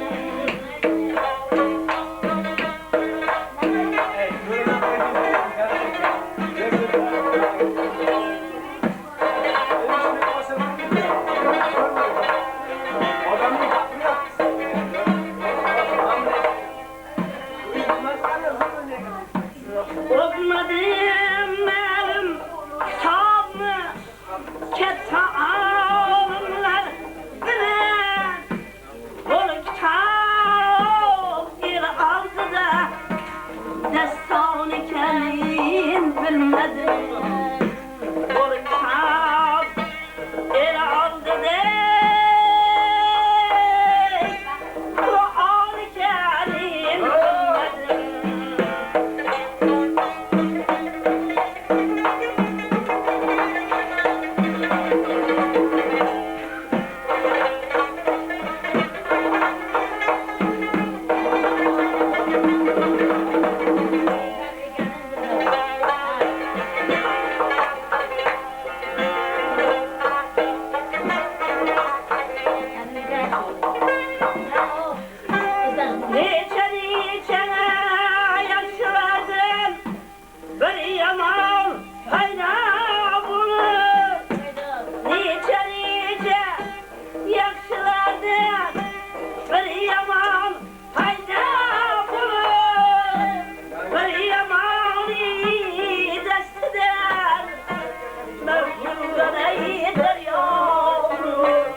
Öpmedim elim sabı ketta alımlar bilen Ol kitap il aldı da destanı kendin bilmedim. Ol kitap il aldı da Kur'an-ı Kerim bilmedim. Niçe yaşladın bir yaman hayna bulur. Niçe yaşladın bir yaman hayna bulur. Bir yaman desteden mevcudun eydir yavrum.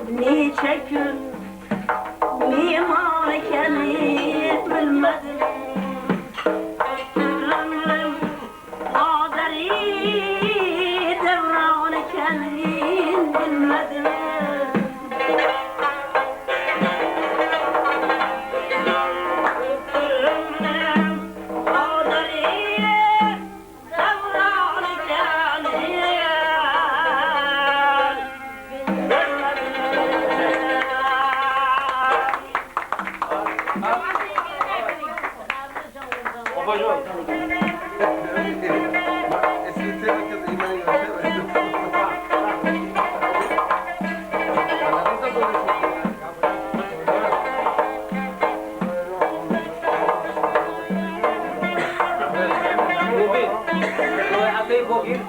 Nice gün mimar kendin bilmedim. Ömrüm kaderi devran kendin bilmedim. Ömrüm kaderi devran kendin bakayım.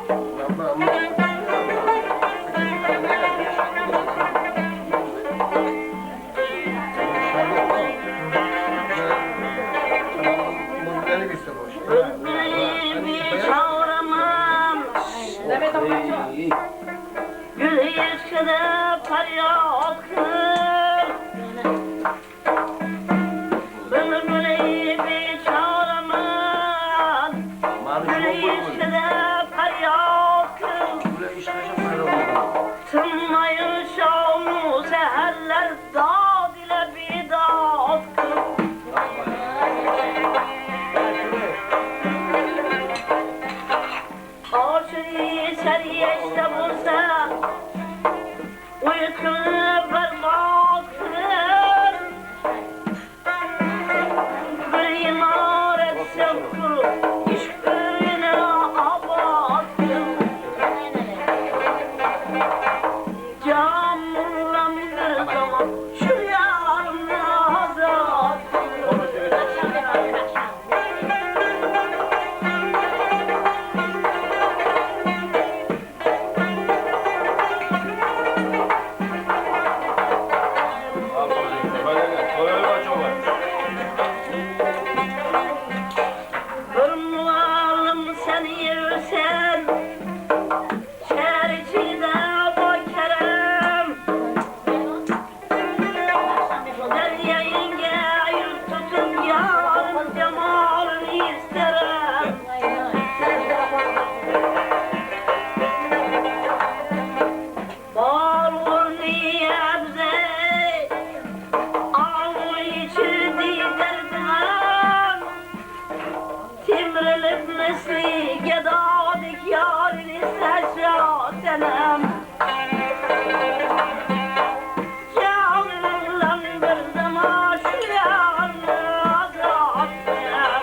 Bülbülü çağıramam. Gül yeşile feryat kır. Bülbülü çağıramam. Gül yeşile feryat kır. Tınmayın şavnu seherler dağ ile bidat kır. Aşırı seriyeşte bulsa uykunu berbat kır. Bir imaret sevkur işkırına abad kır. Camurlam bir zaman şu yarına azad kır. Hırmalım seni yersen, şer içine bakarım. Derya yenge yurt tutup yarın cemalını isterim. Bağlı niyabze, ağlı içirdi derdinden. Timrilip misli gedadik yarini seçatenem. Canımla bir zaman şu yarını azattem.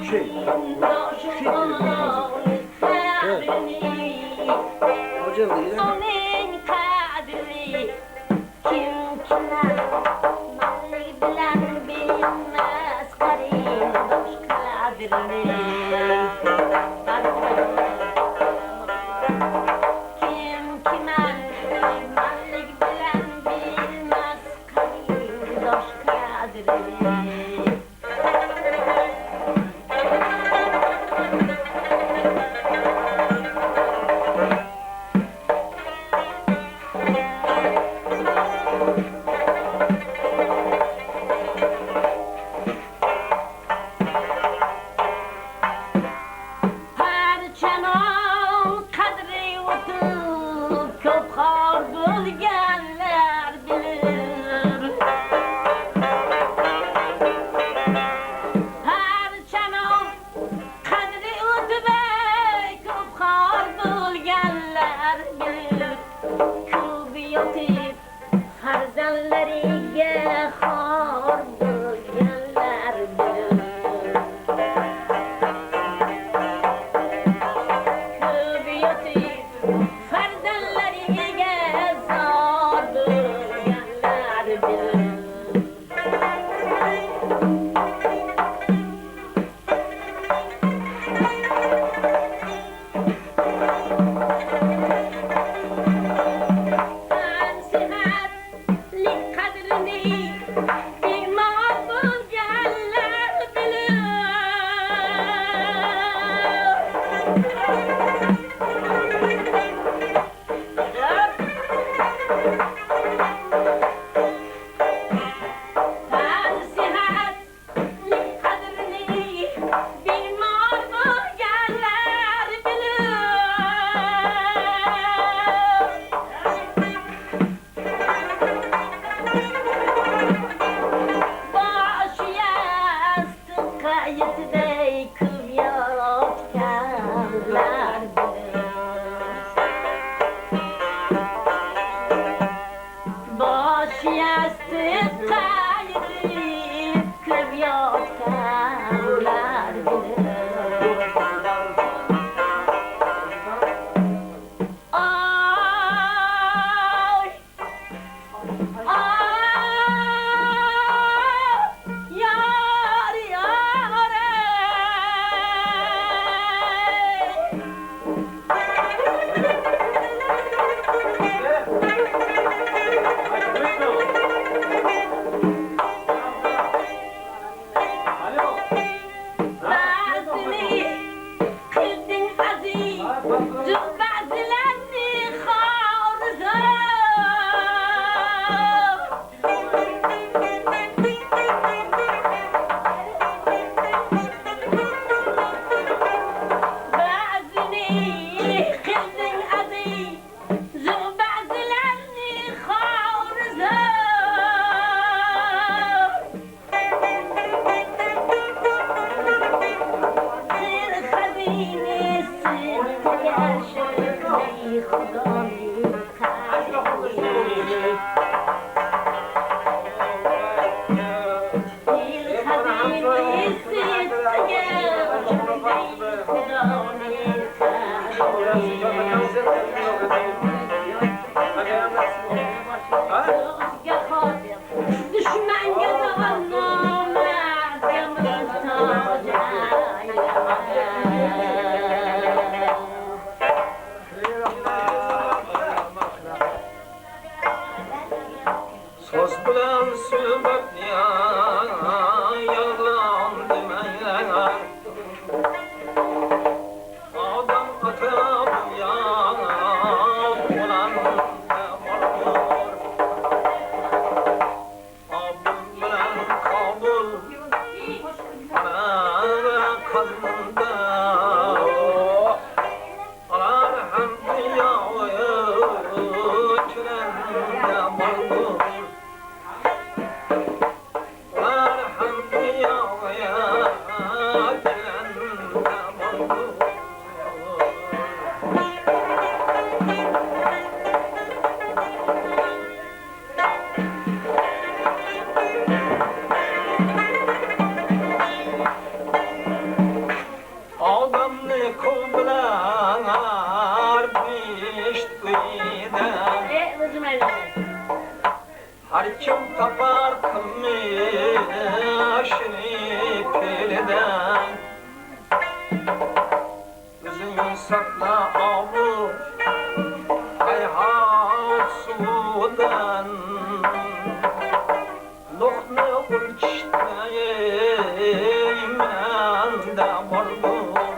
Şey. Hocam değil mi? Onun kadri kim kimler malli bilen bilmez karindoş kadrini kim kimler malli bilen bilmez karindoş kadrini Parçanın kadri utup çok hor bilgenler bilir. Parçanın kadri utup çok hor bilgenler bilir. Kübiyotip farzanlariga hor bilgenler bilir. Her kim tapar kılmışını peleden Üzümü sakla avur Ayhat sudan Lokne ulçtayman da bardur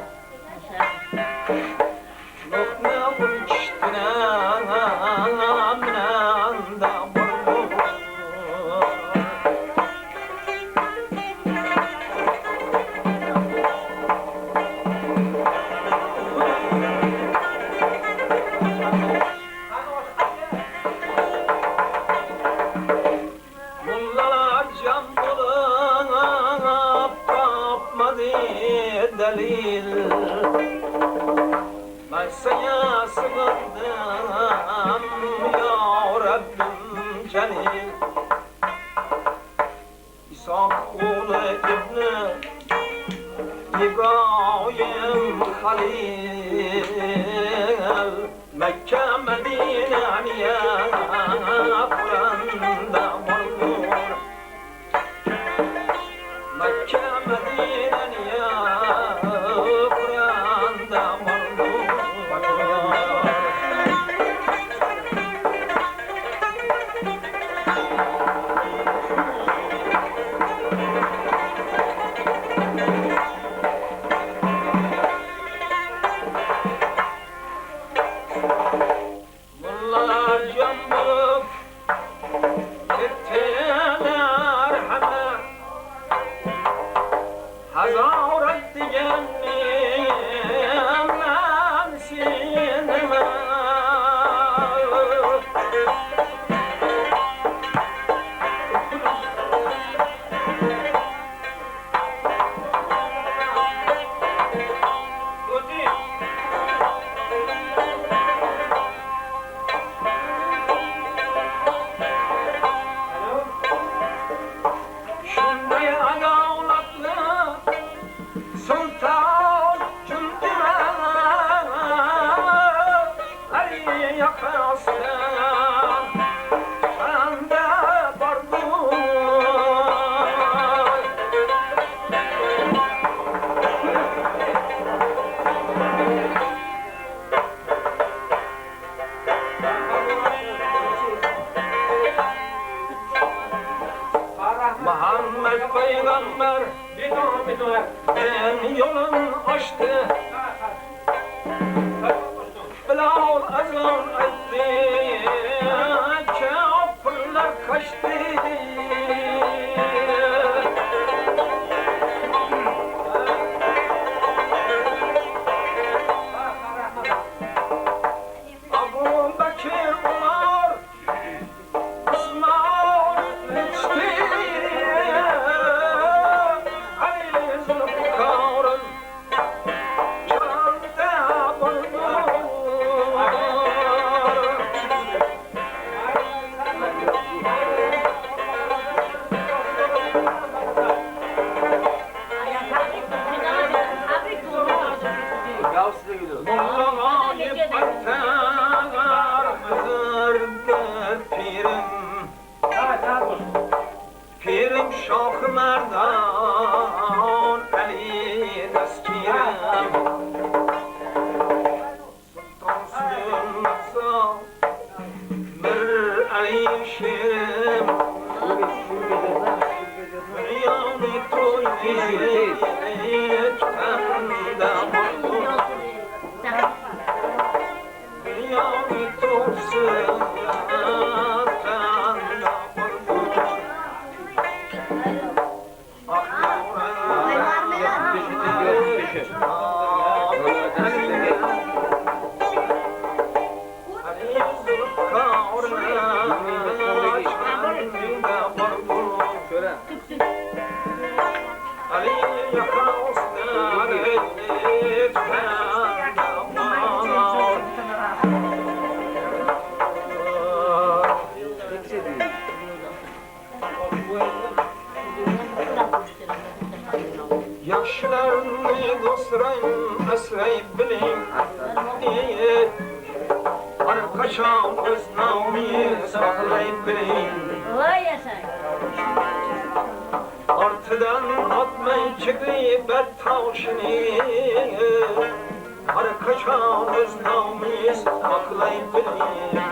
Lokne ulçtayman da bardur Delil ben sana sığındım ya Rabbim Celil İshak oğlu İbni İbrahim Halil Mekke Medine'ye Kur'an'da vardır Mekke Medine'ye Kur'an'da vardır Mullalar cambuk ettiler hemen Hazaret diyendim ben sinime Şunday adavlatlı Sultan Cündümen Ali yakasına Bende bardur Muhammed Peygamber ben yolum açtı Bilal azan etti Kafirler kaçtı Abu Bekir Umar Osman geçti Ali Zülfikar'ın canında bulunur Mulla Galip Attar Hızır'da pirim Pirim Şah Merdan Ali Deskirim Sultan Süleyman Mir Ali Şirim Dünyani Tuğyet Tanda Mahmud Dünyani Tuğyet Tanda Mahmud Yaşlarını dostlarım esrey bilin Arkadaşım öz namı saklayıp bilin Şekli tavşini Arkaçan öz namis Aklayıp bileyim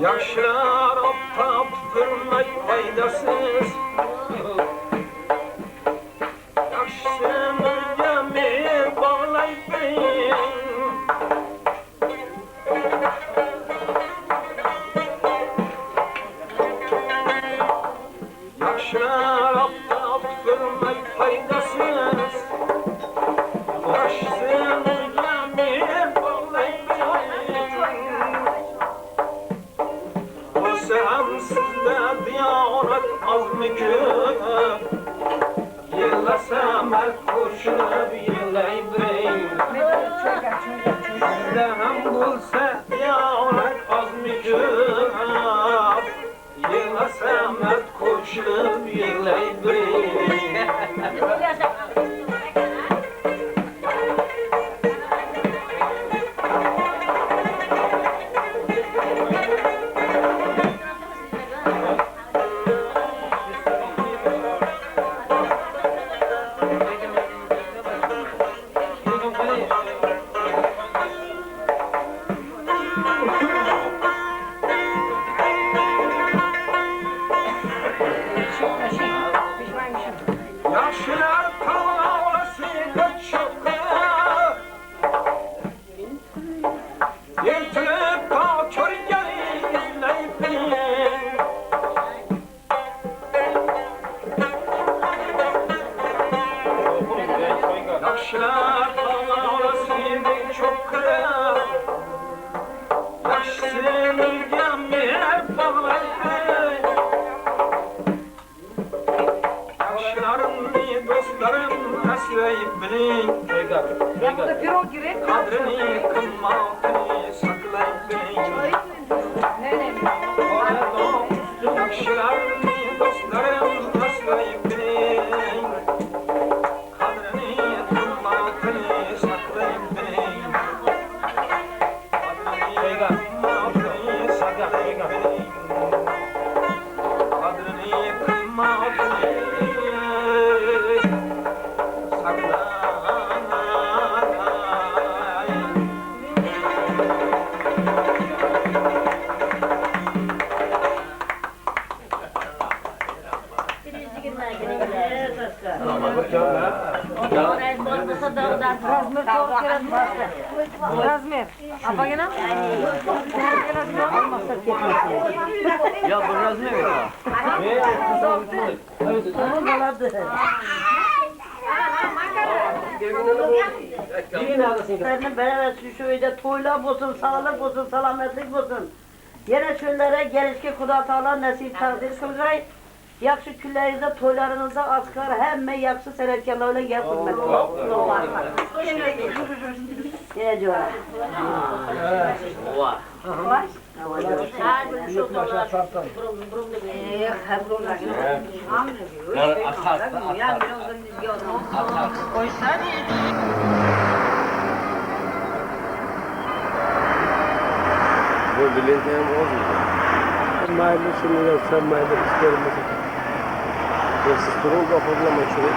Yaşlar aptap durmak faydasız Yaşsın gemi bağlayıp beyin Yaşlar aptap durmak faydasız Yaşsın gemi bağlayıp beyin Olsam sizde diyanet azmiküm Yıllasam el koşup yıllayıp Sizde hem bulsa diyanet azmiküm Yıllasam el koşup yıllayıp Yaşlar tavlasıyla çıkıyor Yırtılıp ta kör izleyip Yaşlar tavlasıyla çıkıyor Yaşsın ülkemi bağlayıp Yaşlarım dostlarım esreyip bilin Kadrini kımmatını saklayıp bilin Yaşlarım dostlarım esreyip bilin Kadrini kımmatını saklayıp bilin Kadrini kımmatını saklayıp bilin Kadrini kımmatını Razmer. Apa gene? Ya bu biraz ne ya? Senin beraber şöyle toyla olsun, sağlık olsun, selametlik olsun. Yine şöylere gelişki Kuda Teala nasip takdir kılgay. Yakşı küllerinizde, toylarınızda askar hem yakşı senetkarlarla yapılmak. Yine diyorlar. Var. Var. Bu bilente hem olmuyor. Maylı şimdi de sen maylı isterim mesela. Siz durun da problema çürük.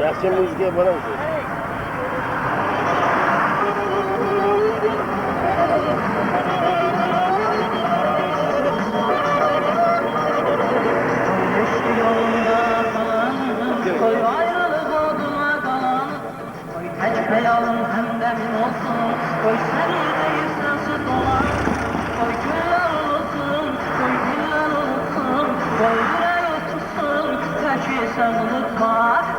Reaksiyon müziğe bana mı? Hayalım hemdemin olsun, koy seni değil sırası dolar. Koy güller olsun, koy güller olsun, koy yüreği tutsun, tek sen unutma.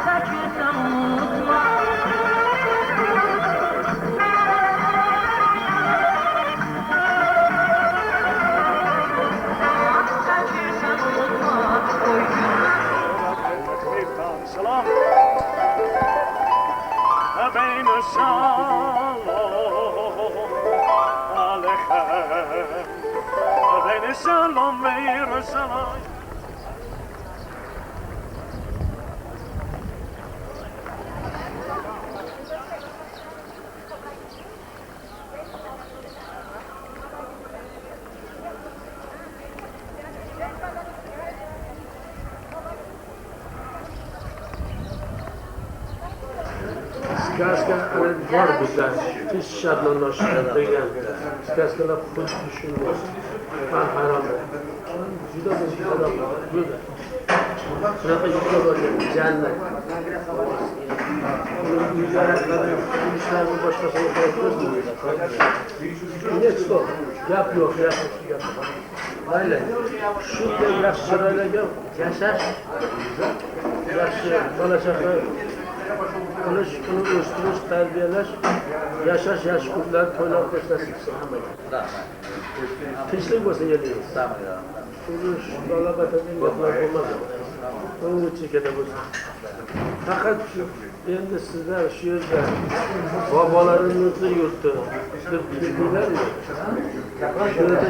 سلام میرسم Skazka, ale var bizlar. Tez shartnomalash degan. Skazkalar xuddi shunday. Man hayron. Juda bir odam juda. Shunaqa yurtga borgan jannat. Uylarni boshqasiga qo'yib Nechto gap yo'q, gap. Mayli. Shunday yaxshi chiroylarga yashash, yaxshi bola chaqa qilish, uni o'stirish, tarbiyalash, yashash, yaxshi kunlar to'ylab tashlash hammaga. Tinchlik bo'lsa yeringiz. Urush, talabataning gaplar bo'lmadi. O'ngi chekada bo'lsa. Faqat endi sizlar shu yerda bobolaringizni yurti deb keldinglarmi? Shu yerda